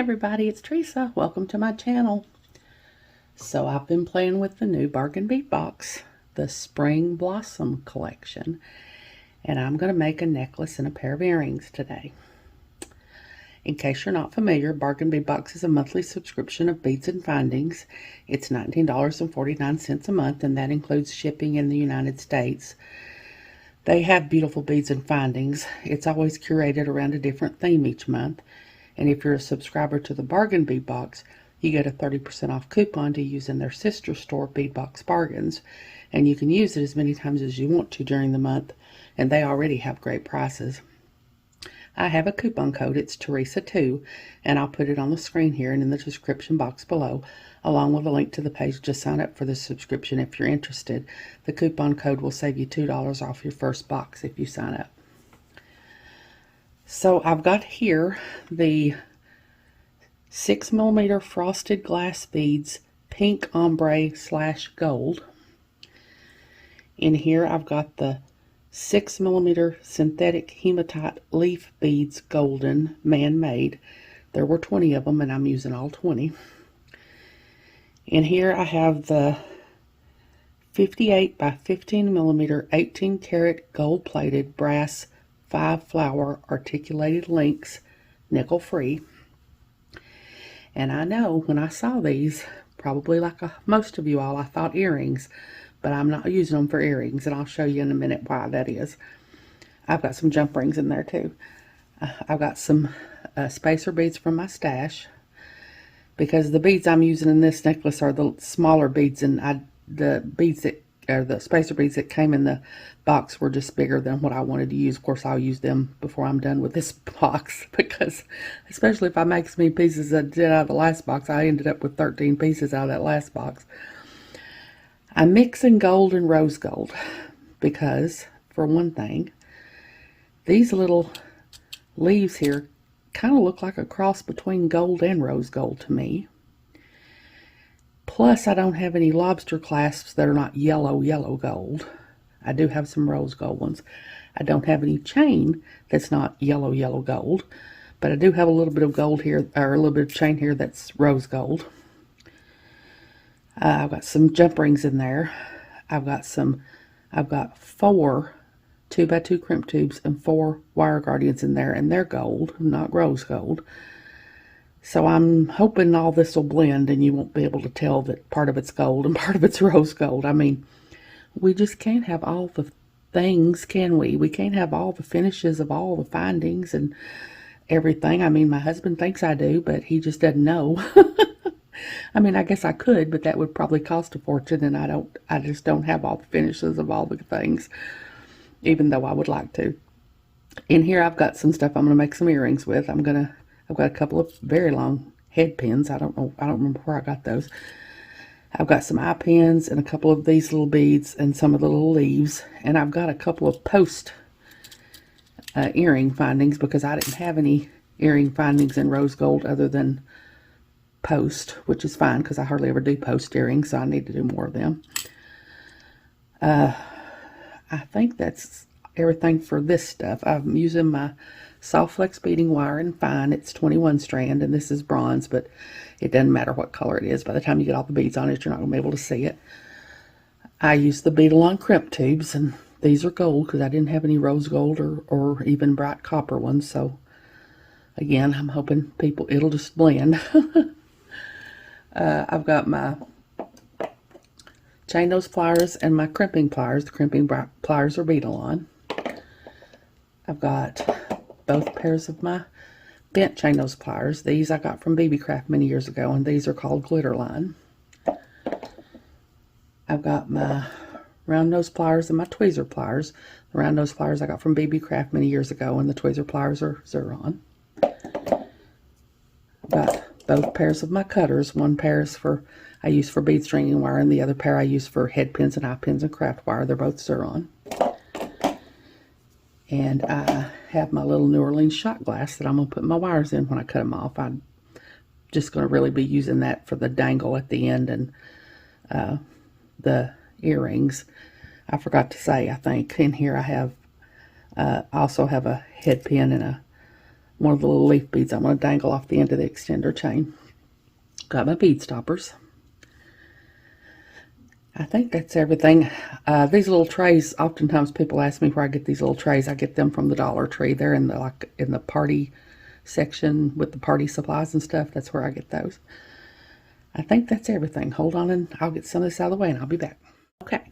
everybody, it's Teresa. Welcome to my channel. So I've been playing with the new Bargain Bead box, the Spring Blossom collection, and I'm going to make a necklace and a pair of earrings today. In case you're not familiar, Bargain Bead box is a monthly subscription of beads and findings. It's $19.49 a month, and that includes shipping in the United States. They have beautiful beads and findings. It's always curated around a different theme each month. And if you're a subscriber to the Bargain Bead box, you get a 30% off coupon to use in their sister store, Bead Box Bargains. And you can use it as many times as you want to during the month. And they already have great prices. I have a coupon code. It's Teresa2. And I'll put it on the screen here and in the description box below, along with a link to the page to sign up for the subscription if you're interested. The coupon code will save you $2 off your first box if you sign up. So I've got here the 6mm frosted glass beads, pink ombre / gold. In here I've got the 6mm synthetic hematite leaf beads, golden, man-made. There were 20 of them and I'm using all 20. In here I have the 58 by 15mm 18 karat gold plated brass 5-flower articulated links, nickel free. And I know when I saw these, probably like most of you all, I thought earrings, but I'm not using them for earrings, and I'll show you in a minute why that is. I've got some jump rings in there too. I've got some spacer beads from my stash, because the beads I'm using in this necklace are the smaller beads, and the beads that or the spacer beads that came in the box were just bigger than what I wanted to use. Of course, I'll use them before I'm done with this box, because especially if I make as many pieces as I did out of the last box, I ended up with 13 pieces out of that last box. I'm mixing gold and rose gold because, for one thing, these little leaves here kind of look like a cross between gold and rose gold to me. Plus, I don't have any lobster clasps that are not yellow gold. I do have some rose gold ones. I don't have any chain that's not yellow gold, but I do have a little bit of gold here, or a little bit of chain here that's rose gold. I've got some jump rings in there. I've got 4 2x2 crimp tubes and 4 wire guardians in there, and they're gold, not rose gold. So I'm hoping all this will blend and you won't be able to tell that part of it's gold and part of it's rose gold. I mean, we just can't have all the things, can we? We can't have all the finishes of all the findings and everything. I mean, my husband thinks I do, but he just doesn't know. I mean, I guess I could, but that would probably cost a fortune, and I just don't have all the finishes of all the things, even though I would like to. In here I've got some stuff I'm going to make some earrings with. I've got a couple of very long head pins. I don't remember where I got those. I've got some eye pins and a couple of these little beads and some of the little leaves. And I've got a couple of post earring findings, because I didn't have any earring findings in rose gold other than post, which is fine because I hardly ever do post earrings, so I need to do more of them. I think that's everything for this stuff. I'm using my soft flex beading wire and fine. It's 21 strand, and this is bronze, but it doesn't matter what color it is. By the time you get all the beads on it, you're not going to be able to see it. I use the bead along crimp tubes, and these are gold because I didn't have any rose gold or even bright copper ones. So again, I'm hoping it'll just blend. I've got my chain nose pliers and my crimping pliers. The crimping pliers are Bead-A-Lon. I've got both pairs of my bent chain nose pliers. These I got from BB Craft many years ago, and these are called Glitter Line. I've got my round nose pliers and my tweezer pliers. The round nose pliers I got from BB Craft many years ago, and the tweezer pliers are Xuron. I've got both pairs of my cutters. One pair is I use for bead stringing wire, and the other pair I use for head pins and eye pins and craft wire. They're both Xuron. And I have my little New Orleans shot glass that I'm going to put my wires in when I cut them off. I'm just going to really be using that for the dangle at the end and the earrings. I forgot to say, I think in here I have also have a head pin and a one of the little leaf beads I'm going to dangle off the end of the extender chain. Got my bead stoppers. I think that's everything. These little trays, oftentimes people ask me where I get these little trays. I get them from the Dollar Tree. They're in the party section with the party supplies and stuff. That's where I get those. I think that's everything. Hold on and I'll get some of this out of the way and I'll be back. Okay.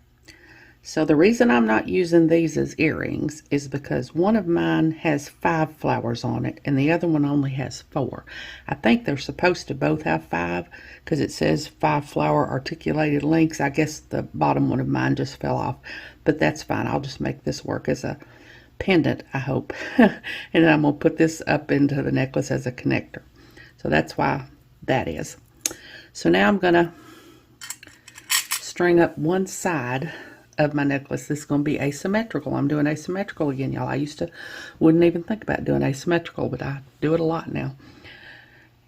So the reason I'm not using these as earrings is because one of mine has 5 flowers on it and the other one only has 4. I think they're supposed to both have 5 because it says 5 flower articulated links. I guess the bottom one of mine just fell off, but that's fine. I'll just make this work as a pendant, I hope. And then I'm going to put this up into the necklace as a connector. So that's why that is. So now I'm going to string up one side of my necklace. This is going to be asymmetrical. I'm doing asymmetrical again, y'all. I wouldn't even think about doing asymmetrical, but I do it a lot now.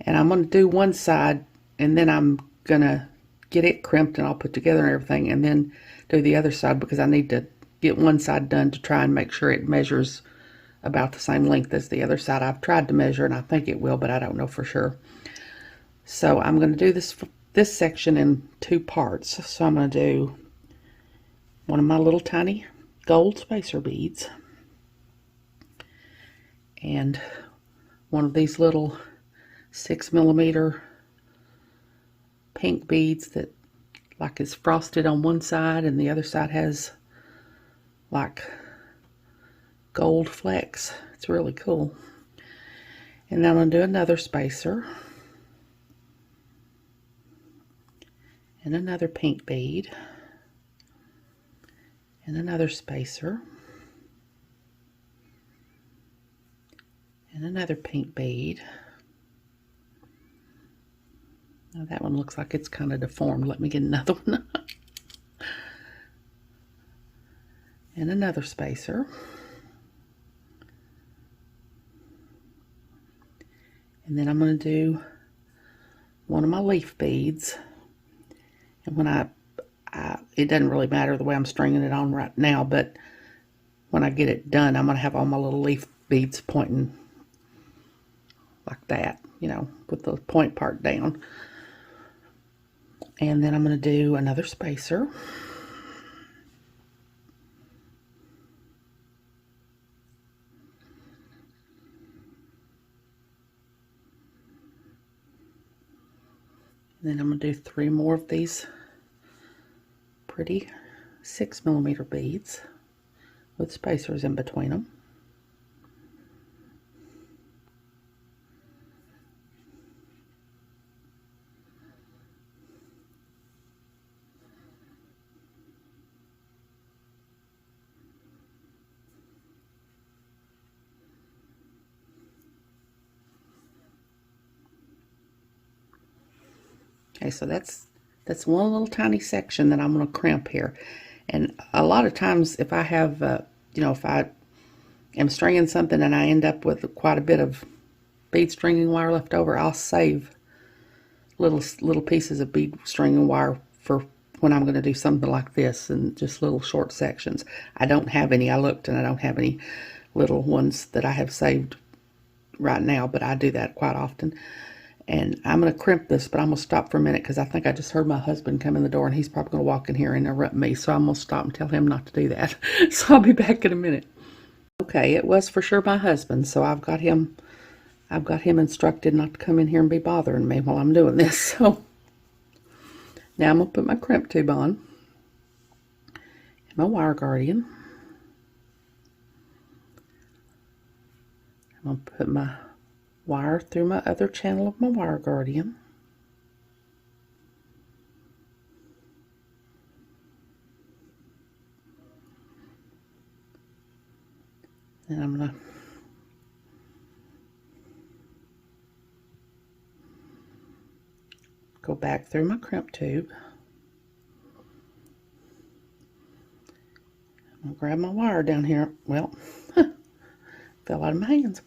And I'm going to do one side, and then I'm going to get it crimped and all put together and everything, and then do the other side because I need to get one side done to try and make sure it measures about the same length as the other side. I've tried to measure, and I think it will, but I don't know for sure. So I'm going to do this section in 2 parts. So I'm going to do one of my little tiny gold spacer beads and one of these little 6mm pink beads that like is frosted on one side and the other side has like gold flecks. It's really cool. And then I'm going to do another spacer and another pink bead and another spacer and another pink bead. Now that one looks like it's kind of deformed. Let me get another one. And another spacer. And then I'm going to do one of my leaf beads. And when it doesn't really matter the way I'm stringing it on right now, but when I get it done, I'm going to have all my little leaf beads pointing like that, you know, with the point part down. And then I'm going to do another spacer. And then I'm going to do 3 more of these pretty 6mm beads with spacers in between them. Okay, so that's one little tiny section that I'm going to crimp here. And a lot of times if I have, you know, if I am stringing something and I end up with quite a bit of bead stringing wire left over, I'll save little pieces of bead stringing wire for when I'm going to do something like this and just little short sections. I don't have any. I looked and I don't have any little ones that I have saved right now, but I do that quite often. And I'm going to crimp this, but I'm going to stop for a minute because I think I just heard my husband come in the door and he's probably going to walk in here and interrupt me. So I'm going to stop and tell him not to do that. So I'll be back in a minute. Okay, it was for sure my husband. So I've got him instructed not to come in here and be bothering me while I'm doing this. So now I'm going to put my crimp tube on and my wire guardian. I'm going to put my wire through my other channel of my wire guardian. And I'm going to go back through my crimp tube. I'm going to grab my wire down here. Well, fell out of my hands.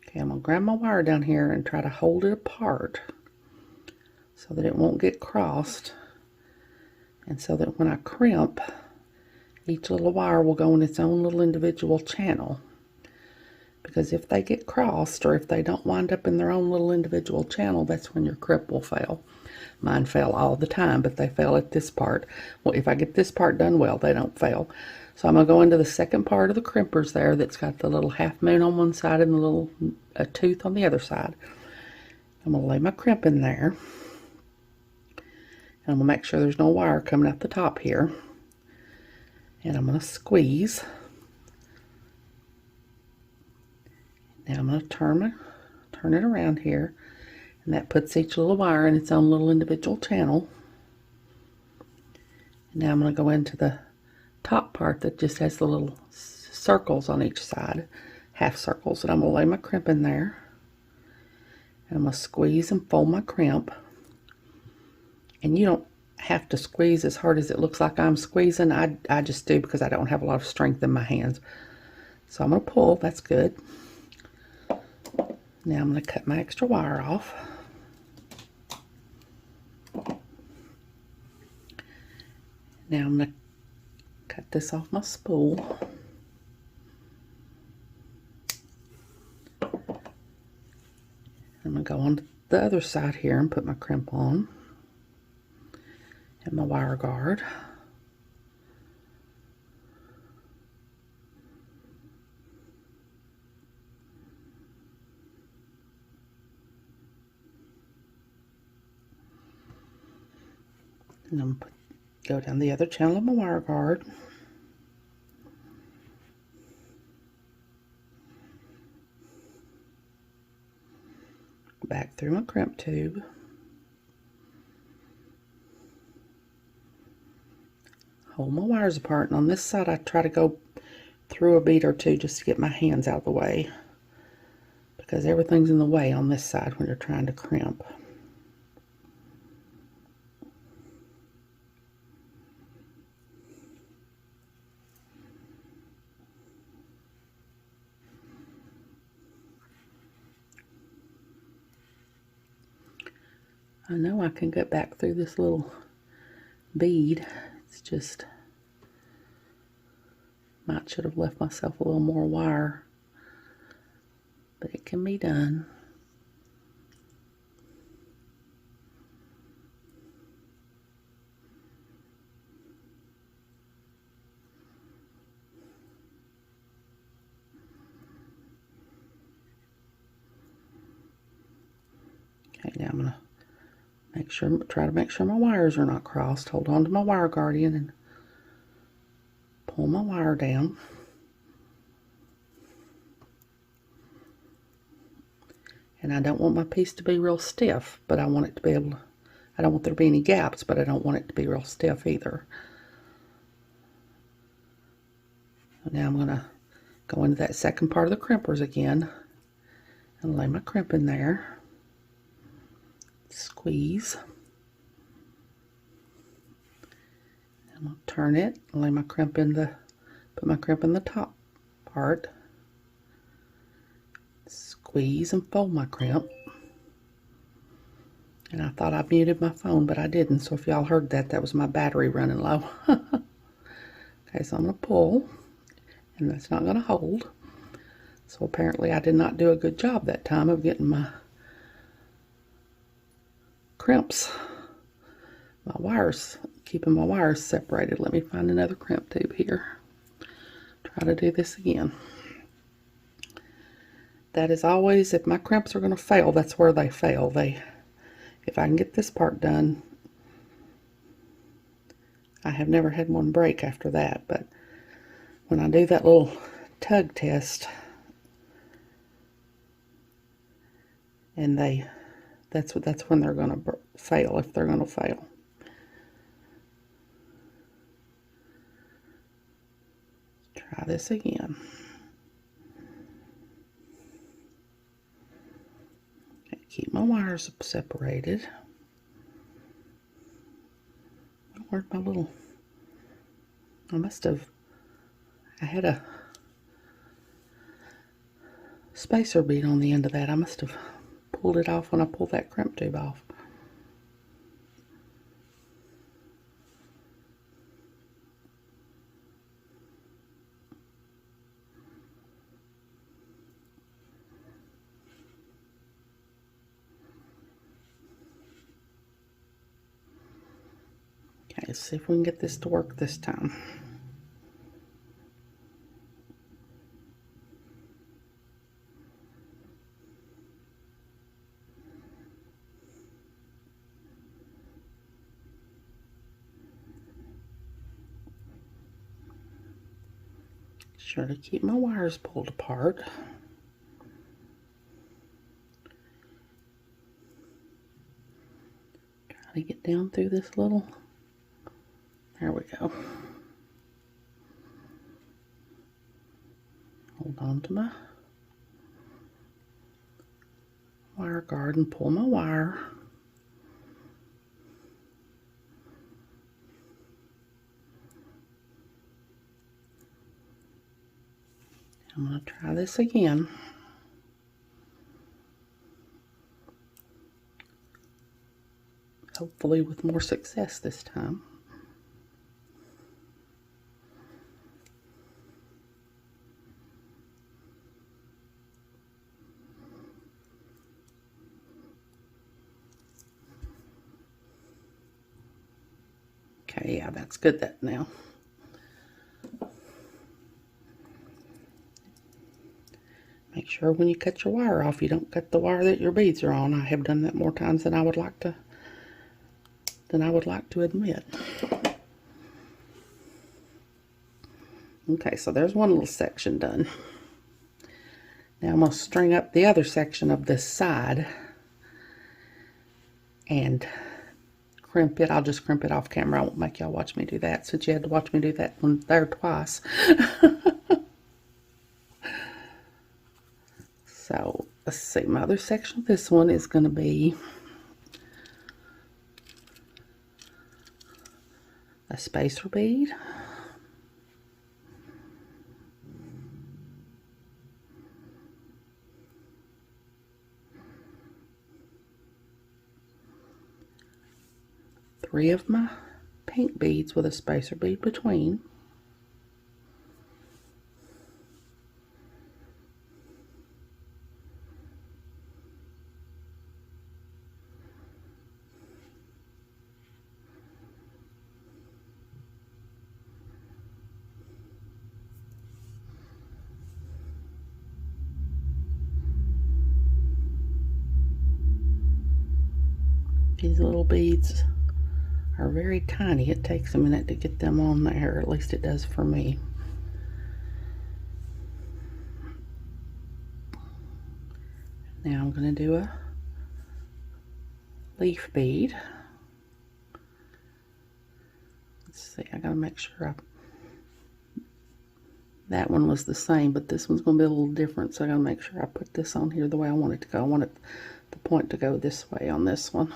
Okay, I'm going to grab my wire down here and try to hold it apart so that it won't get crossed, and so that when I crimp, Each little wire will go in its own little individual channel, because if they get crossed or if they don't wind up in their own little individual channel, that's when your crimp will fail. Mine fail all the time, but they fail at this part. Well, if I get this part done well, they don't fail. So I'm going to go into the second part of the crimpers there that's got the little half moon on one side and the little tooth on the other side. I'm going to lay my crimp in there. And I'm going to make sure there's no wire coming out the top here. And I'm going to squeeze. Now I'm going to turn it around here. And that puts each little wire in its own little individual channel. And now I'm going to go into the top part that just has the little circles on each side, half circles. And I'm going to lay my crimp in there. And I'm going to squeeze and fold my crimp. And you don't have to squeeze as hard as it looks like I'm squeezing. I just do because I don't have a lot of strength in my hands. So I'm going to pull. That's good. Now I'm going to cut my extra wire off. Now I'm going to cut this off my spool. I'm going to go on the other side here and put my crimp on. And my wire guard. And I'm going to go down the other channel of my wire guard. Back through my crimp tube. Hold my wires apart, and on this side I try to go through a bead or two just to get my hands out of the way, because everything's in the way on this side when you're trying to crimp. I know I can get back through this little bead. It's just, might should have left myself a little more wire, but it can be done. Okay, now I'm going to try to make sure my wires are not crossed. Hold on to my wire guardian and pull my wire down. And I don't want my piece to be real stiff, but I want it to be able to, I don't want there to be any gaps, but I don't want it to be real stiff either. Now I'm going to go into that second part of the crimpers again and lay my crimp in there. Squeeze. I'm going to turn it, lay my crimp in the, put my crimp in the top part. Squeeze and fold my crimp. And I thought I muted my phone, but I didn't. So if y'all heard that, that was my battery running low. Okay, so I'm going to pull, and that's not going to hold. So apparently I did not do a good job that time of getting my crimps, my wires, keeping my wires separated. Let me find another crimp tube here. Try to do this again. That is always, if my crimps are going to fail, that's where they fail. If I can get this part done, I have never had one break after that. But when I do that little tug test, and that's when they're going to fail, if they're going to fail. Try this again. Keep my wires separated. Where'd my little, I had a spacer bead on the end of that. I must have pulled it off when I pulled that crimp tube off. Okay, let's see if we can get this to work this time. Sure to keep my wires pulled apart. Try to get down through this little. There we go. Hold on to my wire guard and pull my wire. I'm going to try this again. Hopefully with more success this time. Okay, yeah, that's good that now. Make sure when you cut your wire off, you don't cut the wire that your beads are on. I have done that more times than I would like to admit. Okay, so there's one little section done. Now I'm going to string up the other section of this side and crimp it. I'll just crimp it off camera. I won't make y'all watch me do that, since you had to watch me do that one there twice. So let's see, my other section of this one is going to be a spacer bead, three of my pink beads with a spacer bead between, these little beads are very tiny. It takes a minute to get them on there, at least it does for me. Now I'm going to do a leaf bead. Let's see, I got to make sure that one was the same, but this one's going to be a little different, so I got to make sure I put this on here the way I want it to go. I want the point to go this way on this one.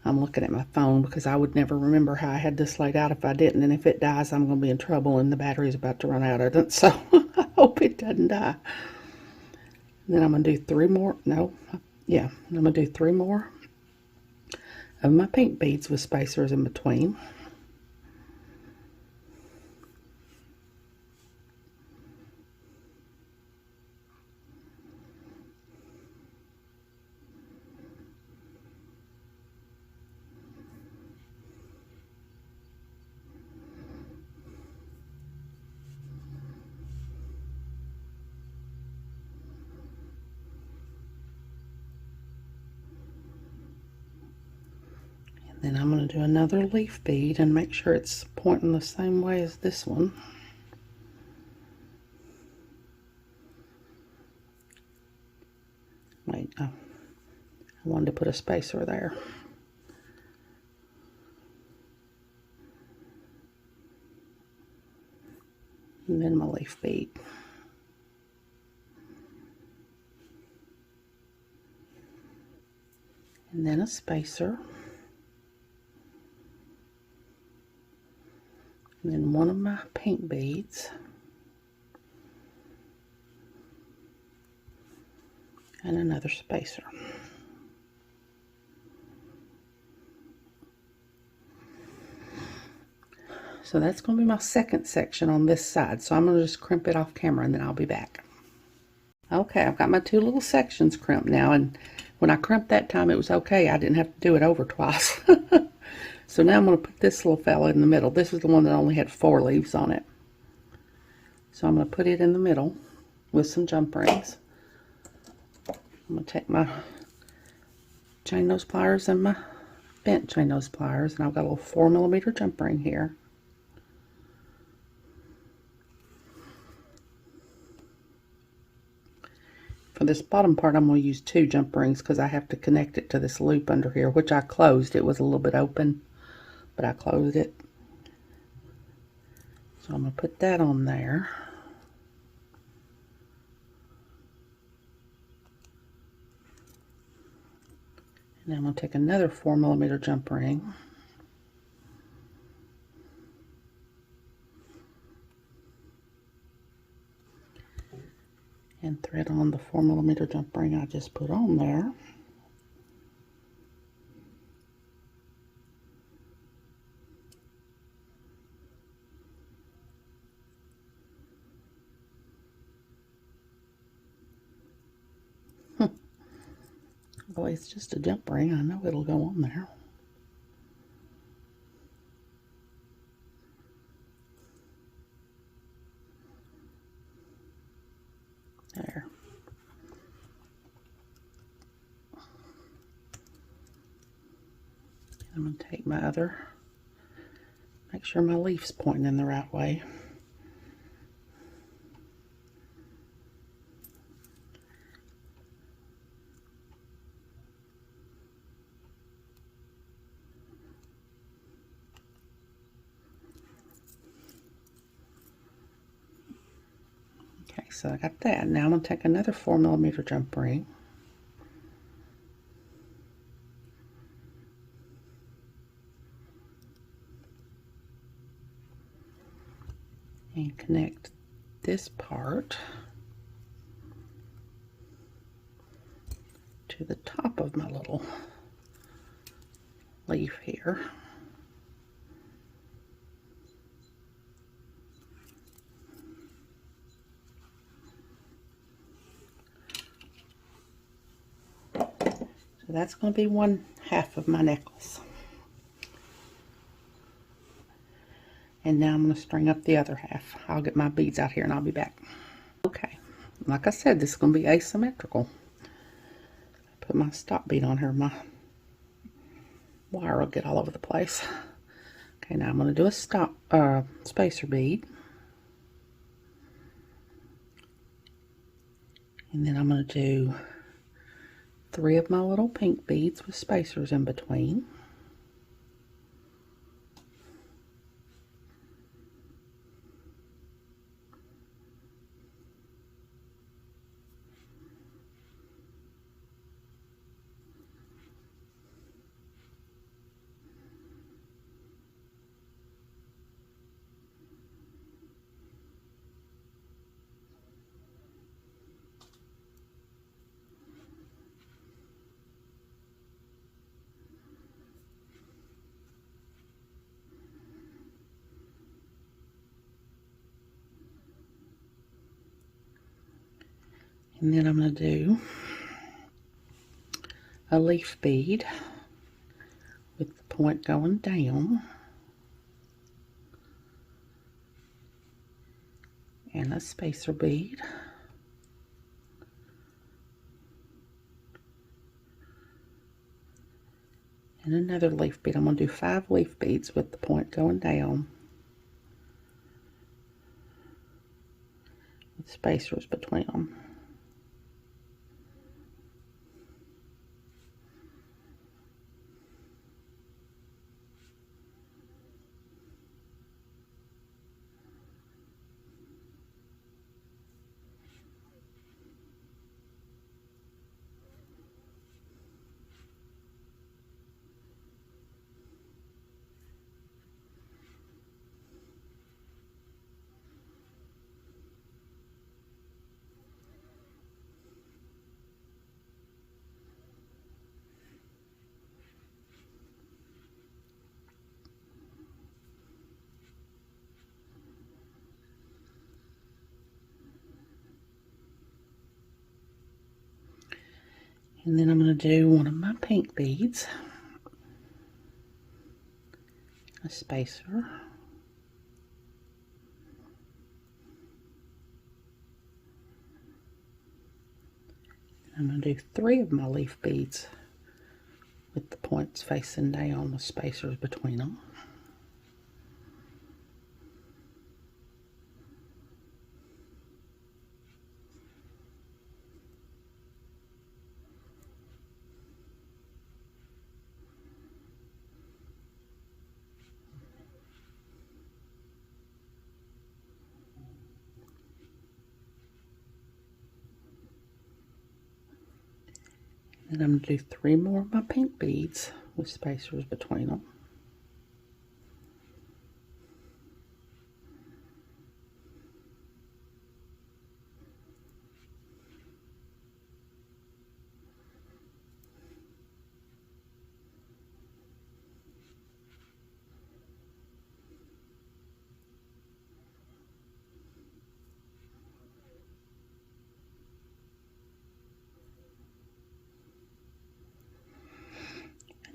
I'm looking at my phone because I would never remember how I had this laid out if I didn't, and if it dies, I'm going to be in trouble, and the battery's about to run out of it, so I hope it doesn't die. And then I'm going to do three more, I'm going to do three more of my pink beads with spacers in between. Then I'm going to do another leaf bead and make sure it's pointing the same way as this one. Wait, I wanted to put a spacer there. And then my leaf bead. And then a spacer. And then one of my pink beads. And another spacer. So that's going to be my second section on this side. So I'm going to just crimp it off camera and then I'll be back. Okay, I've got my two little sections crimped now, and when I crimped that time it was okay. I didn't have to do it over twice. So now I'm going to put this little fella in the middle. This is the one that only had 4 leaves on it. So I'm going to put it in the middle with some jump rings. I'm going to take my chain nose pliers and my bent chain nose pliers, and I've got a little 4mm jump ring here. For this bottom part, I'm going to use 2 jump rings because I have to connect it to this loop under here, which I closed. It was a little bit open, but I closed it. So I'm going to put that on there. And then I'm going to take another 4mm jump ring. And thread on the 4mm jump ring I just put on there. Well, it's just a jump ring. I know it'll go on there. There. I'm going to take my other, make sure my leaf's pointing in the right way. Okay, so I got that. Now I'm going to take another 4mm jump ring. And connect this part to the top of my little leaf here. So that's going to be 1/2 of my necklace. And now I'm going to string up the other half. I'll get my beads out here and I'll be back. Okay, like I said, this is going to be asymmetrical. Put my stop bead on here. My wire will get all over the place. Okay, now I'm going to do a spacer bead. And then I'm going to do 3 of my little pink beads with spacers in between. And then I'm going to do a leaf bead with the point going down, and a spacer bead, and another leaf bead. I'm going to do 5 leaf beads with the point going down, with spacers between them. And then I'm going to do one of my pink beads a spacer. I'm going to do 3 of my leaf beads with the points facing down with spacers between them. And I'm going to do 3 more of my pink beads with spacers between them.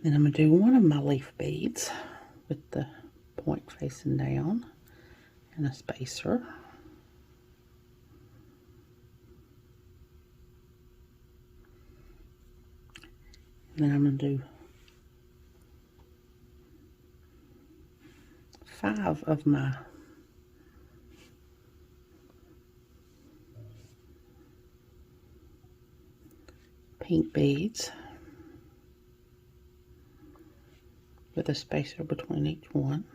Then I'm going to do 1 of my leaf beads with the point facing down and a spacer. And then I'm going to do 5 of my pink beads with a spacer between each one.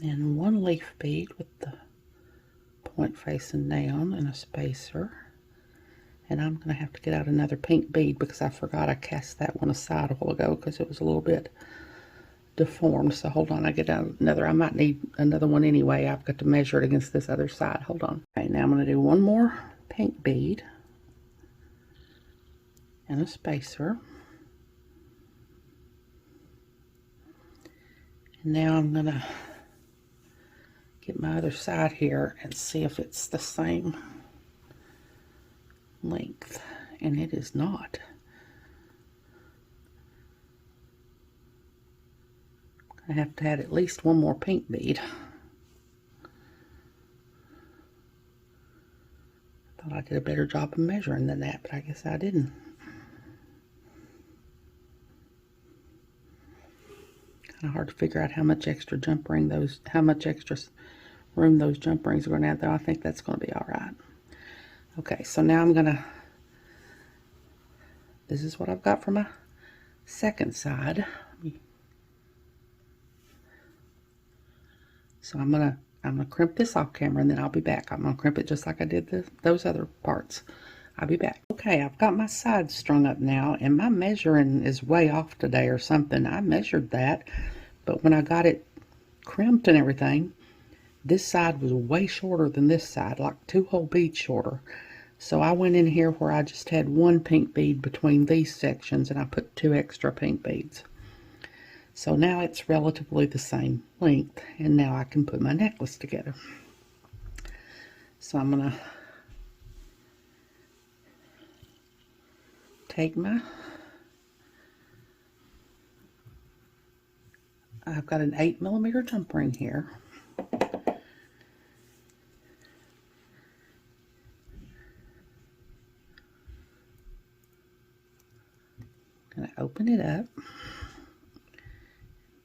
And then 1 leaf bead with the point facing down and a spacer. And I'm going to have to get out another pink bead because I forgot I cast that one aside a while ago because it was a little bit deformed. So hold on, I get out another. I might need another one anyway. I've got to measure it against this other side. Hold on. Okay, now I'm going to do 1 more pink bead and a spacer. And now I'm going to get my other side here and see if it's the same length, and it is not. I have to add at least 1 more pink bead. Thought I did a better job of measuring than that, but I guess I didn't. Kind of hard to figure out how much extra jump ring those, how much extra room those jump rings are going to have, though I think that's going to be all right. Okay, so now I'm going to, this is what I've got for my second side. So I'm gonna crimp this off camera and then I'll be back. I'm gonna crimp it just like I did those other parts. I'll be back. Okay, I've got my sides strung up now, and my measuring is way off today or something. I measured that, but when I got it crimped and everything, this side was way shorter than this side, like 2 whole beads shorter. So I went in here where I just had 1 pink bead between these sections, and I put 2 extra pink beads. So now it's relatively the same length, and now I can put my necklace together. So I'm going to take my, I've got an 8mm jump ring here. I'm going to open it up,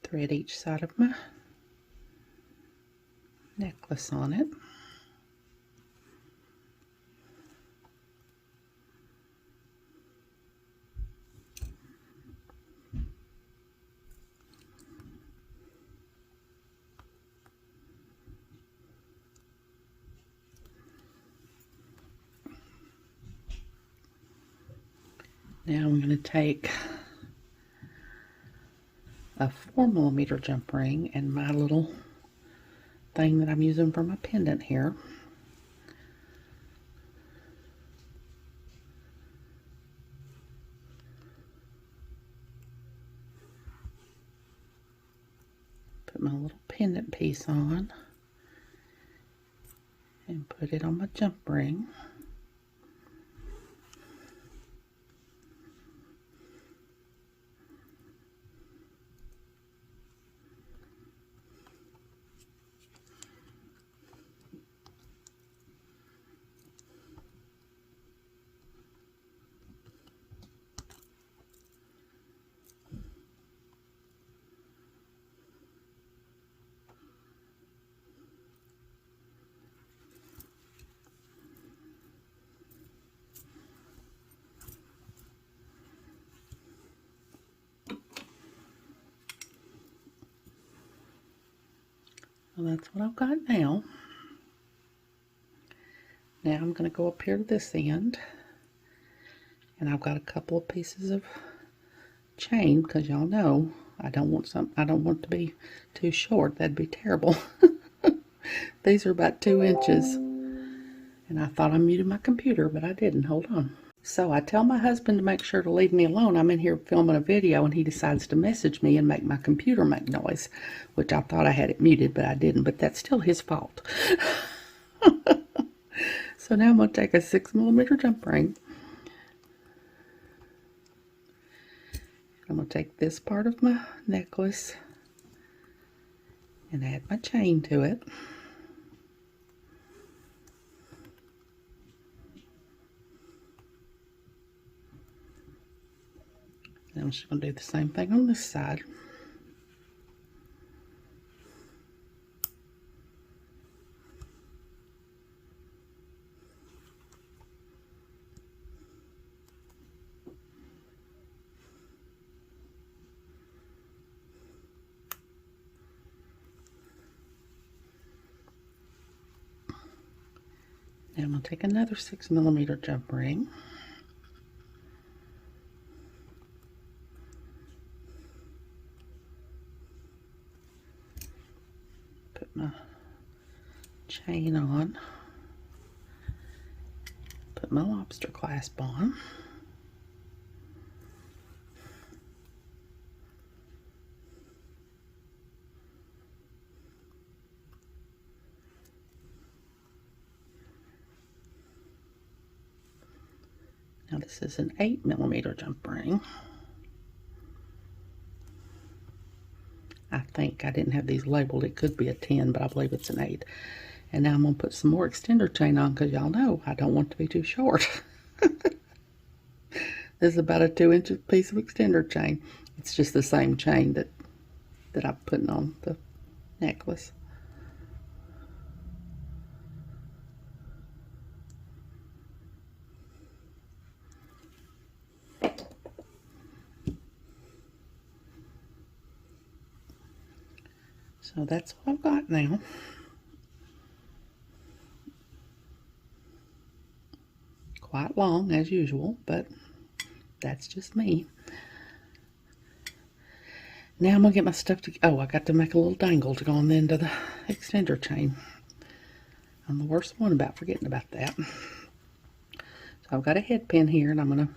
thread each side of my necklace on it. Now I'm going to take a 4mm jump ring and my little thing that I'm using for my pendant here. Put my little pendant piece on and put it on my jump ring. Well, that's what I've got now. Now I'm going to go up here to this end, and I've got a couple of pieces of chain because y'all know I don't want it to be too short. That'd be terrible. These are about 2 inches, and I thought I muted my computer, but I didn't. Hold on. So I tell my husband to make sure to leave me alone. I'm in here filming a video, and he decides to message me and make my computer make noise, which I thought I had it muted, but I didn't. But that's still his fault. So now I'm going to take a 6mm jump ring. I'm going to take this part of my necklace and add my chain to it. And I'm just going to do the same thing on this side. Now I'm going to take another 6mm jump ring. Put my chain on. Put my lobster clasp on. Now this is an 8mm jump ring. I think I didn't have these labeled. It could be a 10, but I believe it's an 8. And now I'm going to put some more extender chain on because y'all know I don't want it to be too short. This is about a 2-inch piece of extender chain. It's just the same chain that I'm putting on the necklace. So that's what I've got now. Quite long as usual, but that's just me. Now I'm going to get my stuff to... Oh, I got to make a little dangle to go on the end of the extender chain. I'm the worst one about forgetting about that. So I've got a head pin here, and I'm going to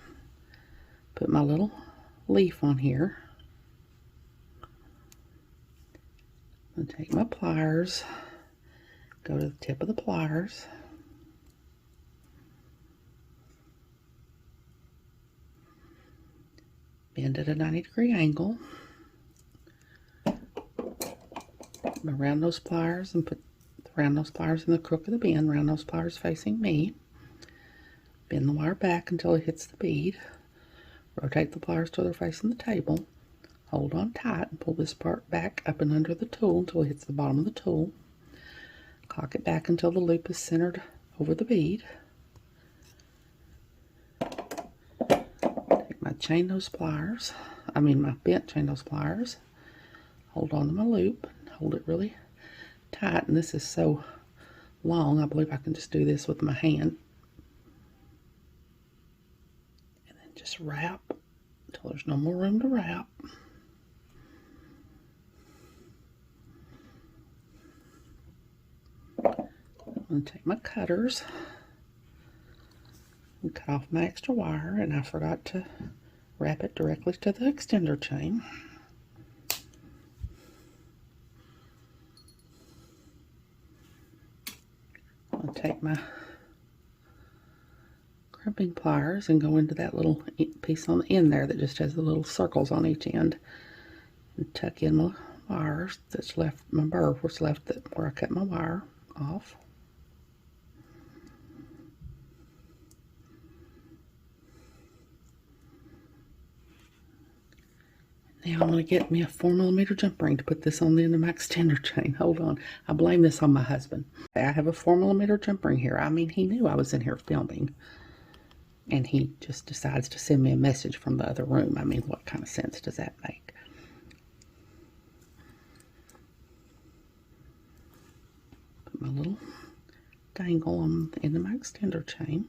put my little leaf on here. I'm going to take my pliers, go to the tip of the pliers, bend at a 90-degree angle, around those pliers and put around those pliers in the crook of the bend, around those pliers facing me. Bend the wire back until it hits the bead. Rotate the pliers till they're facing the table. Hold on tight and pull this part back up and under the tool until it hits the bottom of the tool. Cock it back until the loop is centered over the bead. Take my chain nose pliers, my bent chain nose pliers. Hold on to my loop. Hold it really tight, and this is so long I believe I can just do this with my hand. And then just wrap until there's no more room to wrap. I'm going to take my cutters and cut off my extra wire, and I forgot to wrap it directly to the extender chain. I'll take my crimping pliers and go into that little piece on the end there that just has the little circles on each end, and tuck in my wires that's left, my burr was left where I cut my wire off. Now I'm going to get me a 4mm jump ring to put this on the end of my extender chain. Hold on. I blame this on my husband. I have a 4mm jump ring here. I mean, he knew I was in here filming, and he just decides to send me a message from the other room. I mean, what kind of sense does that make? Put my little dangle on the end of my extender chain.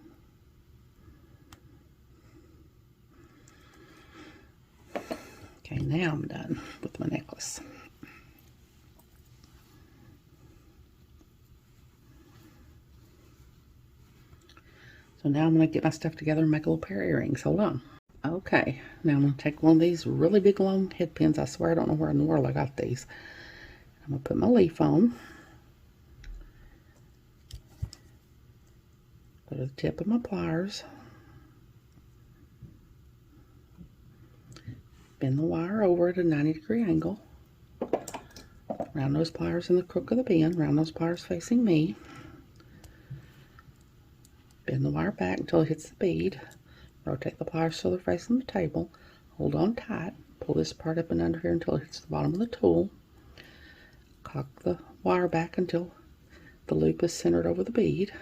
Okay, now I'm done with my necklace. So now I'm going to get my stuff together and make a little pair of earrings. Hold on. Okay, now I'm going to take one of these really big long head pins. I swear I don't know where in the world I got these. I'm going to put my leaf on. Go to the tip of my pliers. Bend the wire over at a 90-degree angle. Round those pliers in the crook of the bend. Round those pliers facing me. Bend the wire back until it hits the bead. Rotate the pliers so they're facing the table. Hold on tight. Pull this part up and under here until it hits the bottom of the tool. Cock the wire back until the loop is centered over the bead.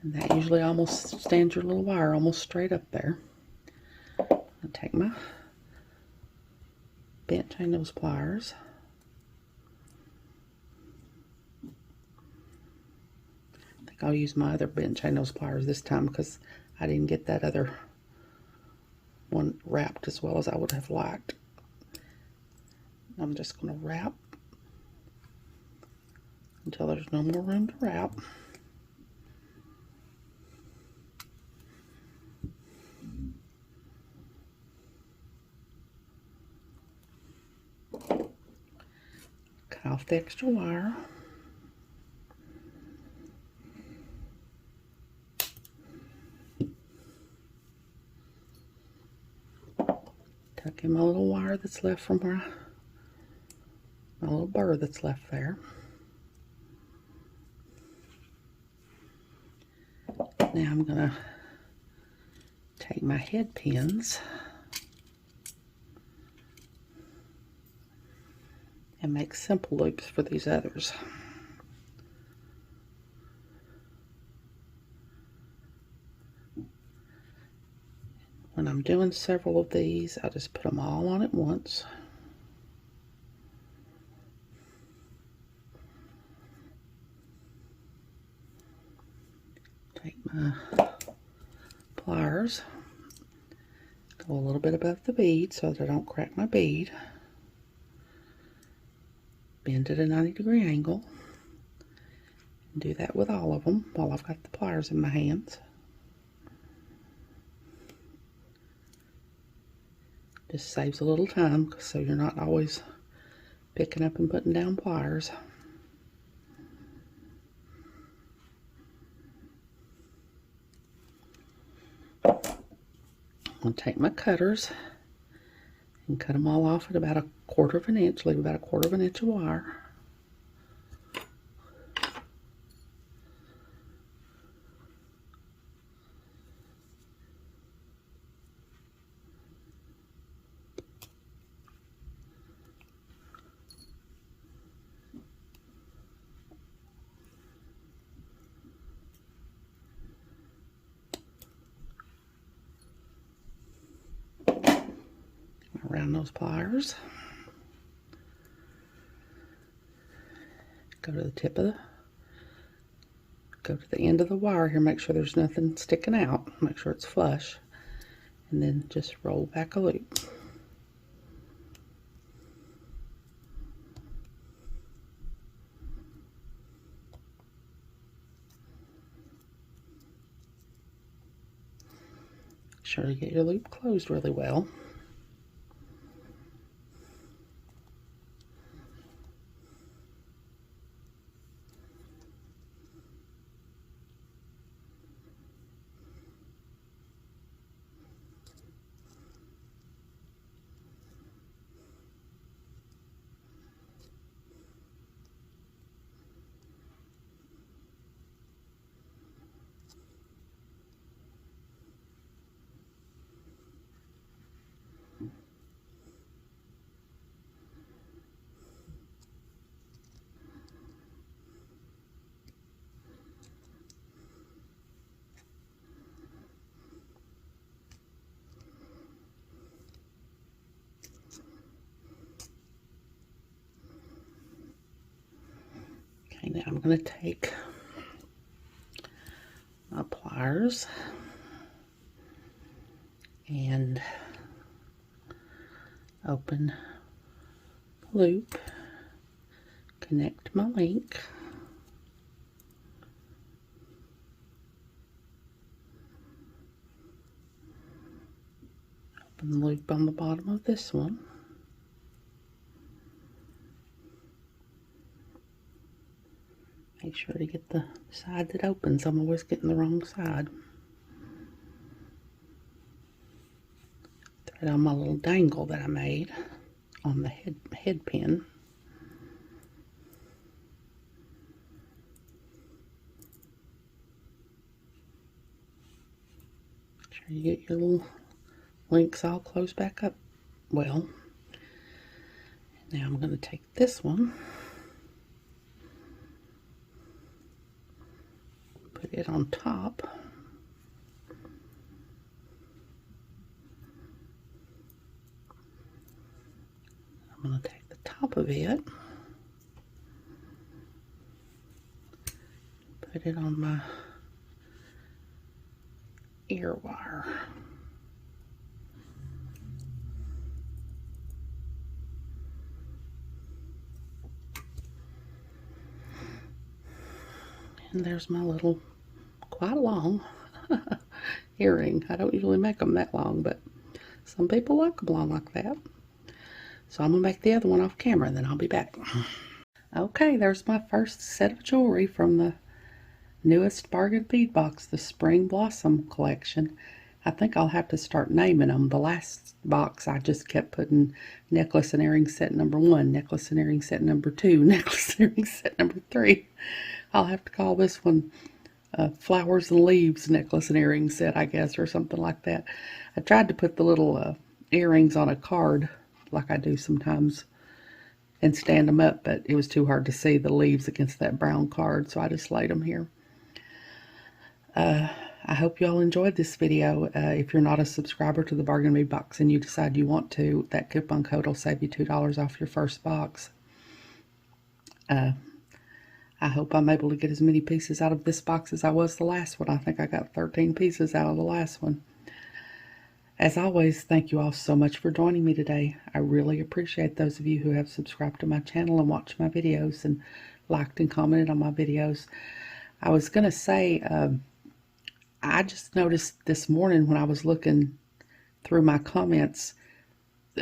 And that usually almost stands your little wire almost straight up there. I'll take my bent chain nose pliers. I think I'll use my other bent chain nose pliers this time because I didn't get that other one wrapped as well as I would have liked. I'm just going to wrap until there's no more room to wrap. Cut off the extra wire. Tuck in my little wire that's left from where my little burr that's left there. Now I'm going to take my head pins and make simple loops for these others. When I'm doing several of these, I just put them all on at once. Take my pliers, go a little bit above the bead so that I don't crack my bead. Bend at a 90-degree angle. And do that with all of them while I've got the pliers in my hands. Just saves a little time so you're not always picking up and putting down pliers. I'm going to take my cutters and cut them all off at about 1/4 of an inch. Leave about 1/4 of an inch of wire. Around those pliers. Go to the tip of go to the end of the wire here, make sure there's nothing sticking out, make sure it's flush, and then just roll back a loop. sure to get your loop closed really well. Okay, now I'm going to take my pliers and open the loop, connect my link, open the loop on the bottom of this one, make sure to get the side that opens. I'm always getting the wrong side. Thread on my little dangle that I made on the head pin. Make sure you get your little links all closed back up well. Now I'm going to take this one, put it on top. I'm going to take the top of it, put it on my ear wire. And there's my little, quite long earring. I don't usually make them that long, but some people like them long like that. So I'm going to make the other one off camera and then I'll be back. Okay, there's my first set of jewelry from the newest bargain bead box, the Spring Blossom collection. I think I'll have to start naming them. The last box I just kept putting necklace and earring set number 1, necklace and earring set number 2, necklace and earring set number 3. I'll have to call this one flowers and leaves necklace and earring set, I guess, or something like that. I tried to put the little earrings on a card like I do sometimes and stand them up, but it was too hard to see the leaves against that brown card, so I just laid them here. I hope you all enjoyed this video. If you're not a subscriber to the Bargain Bead Box and you decide you want to, that coupon code will save you $2 off your first box. I hope I'm able to get as many pieces out of this box as I was the last one. I think I got 13 pieces out of the last one. As always, thank you all so much for joining me today. I really appreciate those of you who have subscribed to my channel and watched my videos and liked and commented on my videos. I was going to say, I just noticed this morning when I was looking through my comments,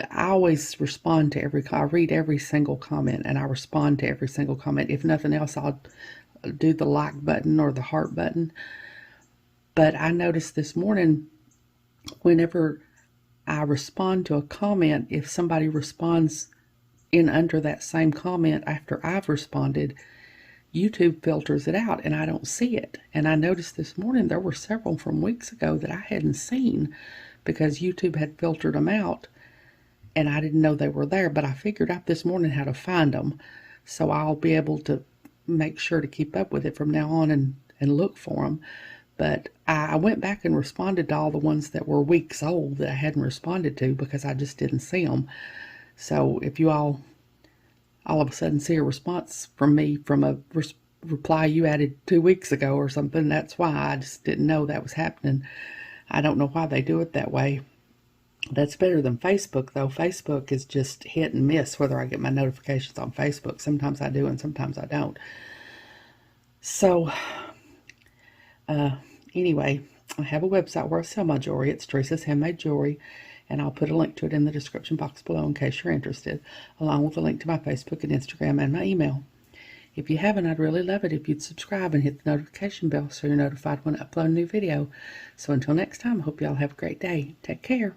I always respond to I read every single comment and I respond to every single comment. If nothing else, I'll do the like button or the heart button. But I noticed this morning, whenever I respond to a comment, if somebody responds in under that same comment after I've responded, YouTube filters it out and I don't see it. And I noticed this morning there were several from weeks ago that I hadn't seen because YouTube had filtered them out and I didn't know they were there, but I figured out this morning how to find them, so I'll be able to make sure to keep up with it from now on and look for them. But I went back and responded to all the ones that were weeks old that I hadn't responded to because I just didn't see them. So if you all of a sudden see a response from me from a reply you added 2 weeks ago or something, that's why. I just didn't know that was happening. I don't know why they do it that way. That's better than Facebook, though. Facebook is just hit and miss whether I get my notifications on Facebook. Sometimes I do and sometimes I don't. So, anyway, I have a website where I sell my jewelry. It's Teresa's Handmade Jewelry, and I'll put a link to it in the description box below in case you're interested, along with a link to my Facebook and Instagram and my email. If you haven't, I'd really love it if you'd subscribe and hit the notification bell so you're notified when I upload a new video. So until next time, I hope y'all have a great day. Take care.